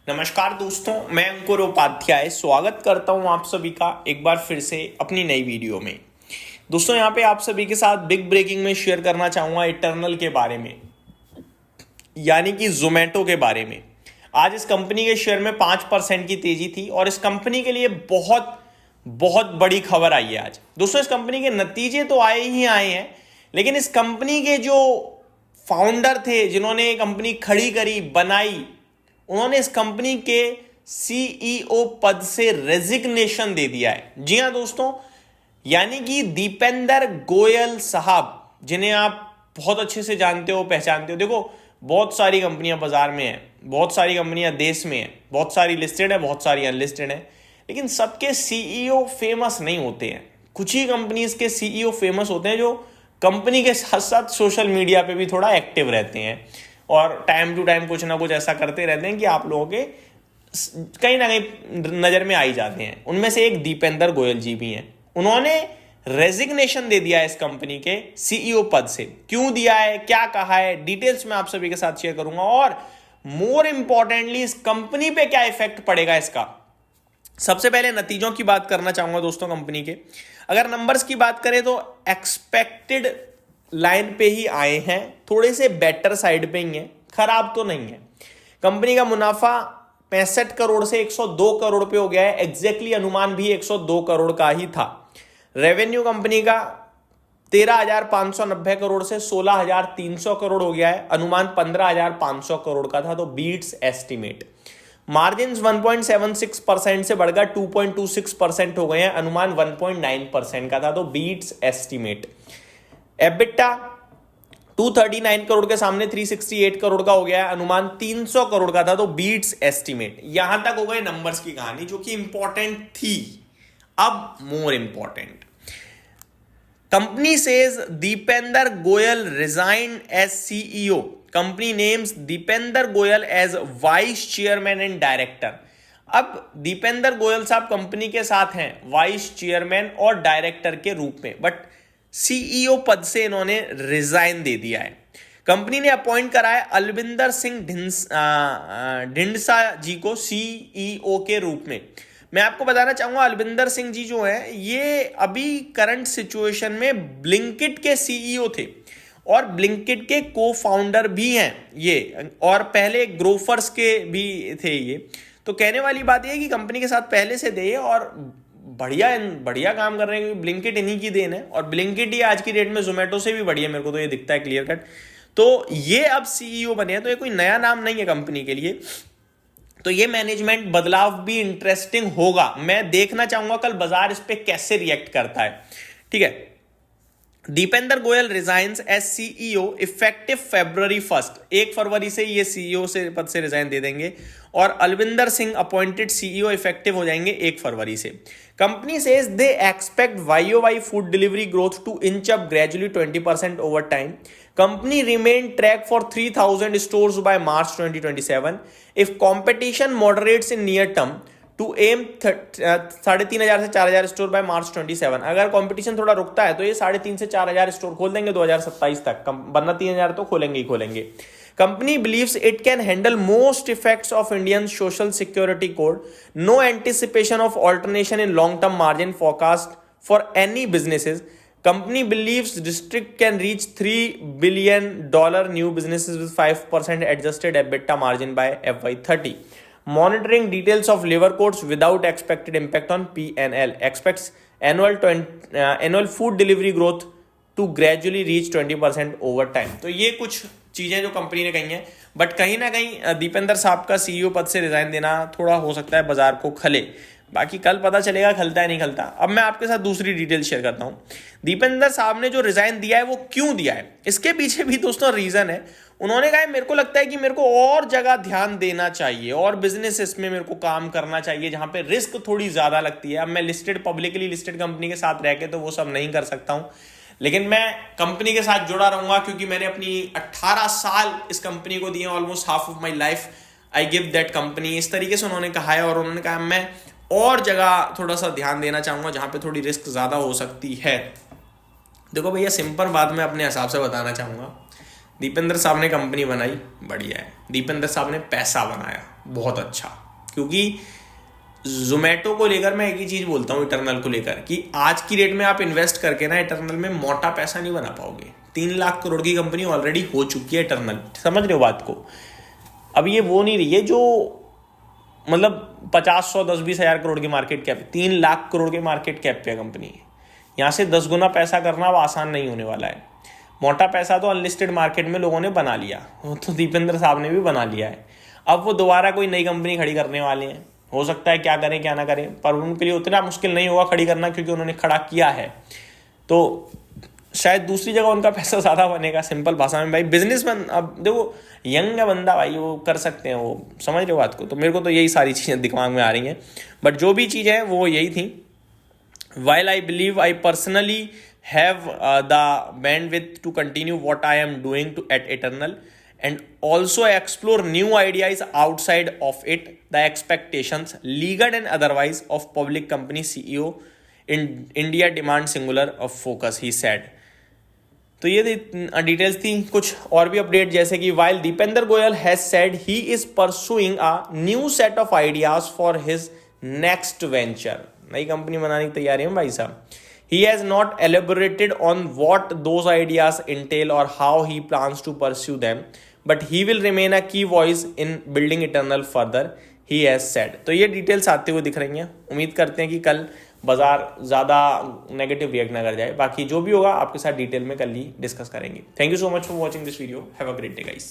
नमस्कार दोस्तों, मैं अंकुर उपाध्याय स्वागत करता हूं आप सभी का एक बार फिर से अपनी नई वीडियो में। दोस्तों यहां पे आप सभी के साथ बिग ब्रेकिंग में शेयर करना चाहूंगा इटर्नल के बारे में, यानी कि जोमेटो के बारे में। आज इस कंपनी के शेयर में 5% की तेजी थी और इस कंपनी के लिए बहुत बहुत बड़ी खबर आई है आज। दोस्तों इस कंपनी के नतीजे तो आए ही आए हैं, लेकिन इस कंपनी के जो फाउंडर थे, जिन्होंने कंपनी खड़ी करी बनाई, उन्होंने इस कंपनी के सीईओ पद से रेजिग्नेशन दे दिया है। जी हां दोस्तों, यानी कि दीपेंद्र गोयल साहब, जिन्हें आप बहुत अच्छे से जानते हो, पहचानते हो। देखो बहुत सारी कंपनियां बाजार में हैं, बहुत सारी कंपनियां देश में हैं, बहुत सारी लिस्टेड है, बहुत सारी अनलिस्टेड है, लेकिन सबके सीईओ फेमस नहीं होते हैं। कुछ ही कंपनीज के सीईओ फेमस होते हैं जो कंपनी के साथ साथ सोशल मीडिया पे भी थोड़ा एक्टिव रहते हैं और टाइम टू टाइम कुछ ना कुछ ऐसा करते रहते हैं कि आप लोगों के कहीं ना कहीं नजर में आ ही जाते हैं। उनमें से एक दीपेंद्र गोयल जी भी हैं। उन्होंने रेजिग्नेशन दे दिया है इस कंपनी के सीईओ पद से। क्यों दिया है, क्या कहा है, डिटेल्स में आप सभी के साथ शेयर करूंगा और मोर इंपॉर्टेंटली इस कंपनी पे क्या इफेक्ट पड़ेगा इसका। सबसे पहले नतीजों की बात करना चाहूंगा दोस्तों कंपनी के। अगर नंबर्स की बात करें तो एक्सपेक्टेड लाइन पे ही आए हैं, थोड़े से बेटर साइड पे ही हैं, खराब तो नहीं है। कंपनी का मुनाफा 65 करोड़ से 102 करोड़ पे हो गया है। एग्जैक्टली अनुमान भी 102 करोड़ का ही था। रेवेन्यू कंपनी का 13,590 करोड़ से 16,300 करोड़ हो गया है। अनुमान 15,500 करोड़ का था, तो बीट्स एस्टिमेट। मार्जिन 1.76% से बढ़कर 2.26% हो गए हैं। अनुमान 1.9% का था, तो बीट्स एस्टिमेट। एबिटा 239 करोड़ के सामने 368 करोड़ का हो गया है। अनुमान 300 करोड़ का था, तो बीट्स एस्टिमेट। यहां तक हो गए नंबर्स की कहानी, जो कि इंपॉर्टेंट थी। अब more important, company says Deepinder Goyal resign as CEO. Company names Deepinder Goyal as vice chairman and director. अब दीपेंद्र गोयल साहब कंपनी के साथ हैं वाइस चेयरमैन और डायरेक्टर के रूप में, बट सीईओ पद से इन्होंने रिजाइन दे दिया है। कंपनी ने अपॉइंट करा है अलविंदर सिंह ढिंडसा जी को सीईओ के रूप में। मैं आपको बताना चाहूंगा, अलविंदर सिंह जी जो हैं, ये अभी करंट सिचुएशन में ब्लिंकिट के सीईओ थे और ब्लिंकिट के को फाउंडर भी हैं ये, और पहले ग्रोफर्स के भी थे ये। तो कहने वाली बात ये है कि कंपनी के साथ पहले से थे और बढ़िया बढ़िया काम कर रहे हैं। ब्लिंकिट इन्हीं की देन है और ब्लिंकिट ही आज की डेट में जोमेटो से भी बढ़िया, मेरे को तो ये दिखता है क्लियर कट। तो ये अब सीईओ बने हैं, तो ये कोई नया नाम नहीं है कंपनी के लिए। तो ये मैनेजमेंट बदलाव भी इंटरेस्टिंग होगा। मैं देखना चाहूंगा कल बाजार इस पे कैसे रिएक्ट करता है। ठीक है, Deepinder Goyal resigns as CEO effective February 1। 1 फरवरी से ये सीईओ से पद से रिजाइन दे देंगे और Albinder Singh appointed CEO effective हो जाएंगे 1 फरवरी से। Company says they expect YoY food delivery growth to inch up gradually 20% over time. Company remain track for 3,000 stores by March 2027 if competition moderates in near term to aim 3,500 से 4,000 store bye March 27। अगर competition थोड़ा रुकता है तो ये 3,500 से 4,000 store खोल देंगे 2027 तक, वरना 3,000 तो खोलेंगे ही खोलेंगे। Company believes it can handle most effects of Indian social security code. No anticipation of alternation in long-term margin forecast for any businesses. Company believes district can reach $3 billion new businesses with 5% adjusted EBITDA margin by FY30. Monitoring details of labor codes without expected impact on P&L. Expects annual food delivery growth to gradually reach 20% over time. तो ये कुछ चीजें जो company ने कही हैं, but कहीं ना कहीं दीपेंद्र साहब का सीईओ पद से रिजाइन देना थोड़ा हो सकता है बाजार को खले। बाकी कल पता चलेगा खलता है नहीं खलता। अब मैं आपके साथ दूसरी डिटेल शेयर करता हूं। दीपेंद्र साहब ने जो रिजाइन दिया है वो क्यों दिया है, इसके पीछे भी दोस्तों रीजन है। उन्होंने कहा मेरे को लगता है कि मेरे को और जगह ध्यान देना चाहिए और बिजनेसेस में मेरे को काम करना चाहिए जहां पे रिस्क थोड़ी ज्यादा लगती है। अब मैं लिस्टेड पब्लिकली लिस्टेड कंपनी के साथ रह के तो वो सब नहीं कर सकता हूं, लेकिन मैं कंपनी के साथ जुड़ा रहूंगा क्योंकि मैंने अपनी 18 साल इस कंपनी को दिए, almost half of my life I give that company. इस तरीके से उन्होंने कहा है और उन्होंने कहा मैं और जगह थोड़ा सा ध्यान देना चाहूंगा जहां पे थोड़ी रिस्क ज्यादा हो सकती है। देखो भैया, सिंपल बात मैं अपने हिसाब से बताना चाहूंगा। दीपेंद्र साहब ने कंपनी बनाई, बढ़िया है। दीपेंद्र साहब ने पैसा बनाया, बहुत अच्छा। क्योंकि जोमेटो को लेकर मैं एक ही चीज बोलता हूँ इटर्नल को लेकर, कि आज की डेट में आप इन्वेस्ट करके ना इटर्नल में मोटा पैसा नहीं बना पाओगे। 3 लाख करोड़ की कंपनी ऑलरेडी हो चुकी है इटर्नल, समझ रहे हो बात को। अब ये वो नहीं रही है जो मतलब 50, 100, 10, 20 हजार करोड़ की मार्केट कैप, 3 लाख करोड़ के मार्केट कैप पे कंपनी। यहाँ से 10 गुना पैसा करना अब आसान नहीं होने वाला है। मोटा पैसा तो अनलिस्टेड मार्केट में लोगों ने बना लिया, तो दीपेंद्र साहब ने भी बना लिया है। अब वो दोबारा कोई नई कंपनी खड़ी करने वाले हैं, हो सकता है क्या करें क्या ना करें, पर उनके लिए उतना मुश्किल नहीं होगा खड़ी करना, क्योंकि उन्होंने खड़ा किया है। तो शायद दूसरी जगह उनका पैसा ज़्यादा बनेगा। सिंपल भाषा में भाई, बिजनेसमैन, अब देखो यंग है बंदा भाई, वो कर सकते हैं, वो समझ रहे हो बात को। तो मेरे को तो यही सारी चीज़ें दिमाग में आ रही हैं, बट जो भी चीज़ है वो यही थी। While I believe I personally have the bandwidth to continue what I am doing at Eternal, and also I explore new ideas outside of it, the expectations, legal and otherwise, of public company CEO in India demand singular of focus, he said. तो ये details थी। कुछ और भी update, जैसे कि while Deepinder Goyal has said he is pursuing a new set of ideas for his next venture, नई company बनाने की तैयारी है भाई साहब। He has not elaborated on what those ideas entail or how he plans to pursue them, but he will remain a key voice in building Eternal further, he has said। तो ये details आते हुए दिख रही हैं। उम्मीद करते हैं कि कल बाजार ज़्यादा नेगेटिव रिएक्ट ना कर जाए। बाकी जो भी होगा आपके साथ डिटेल में कल ही डिस्कस करेंगे। Thank you so much for watching this video. Have a great day guys.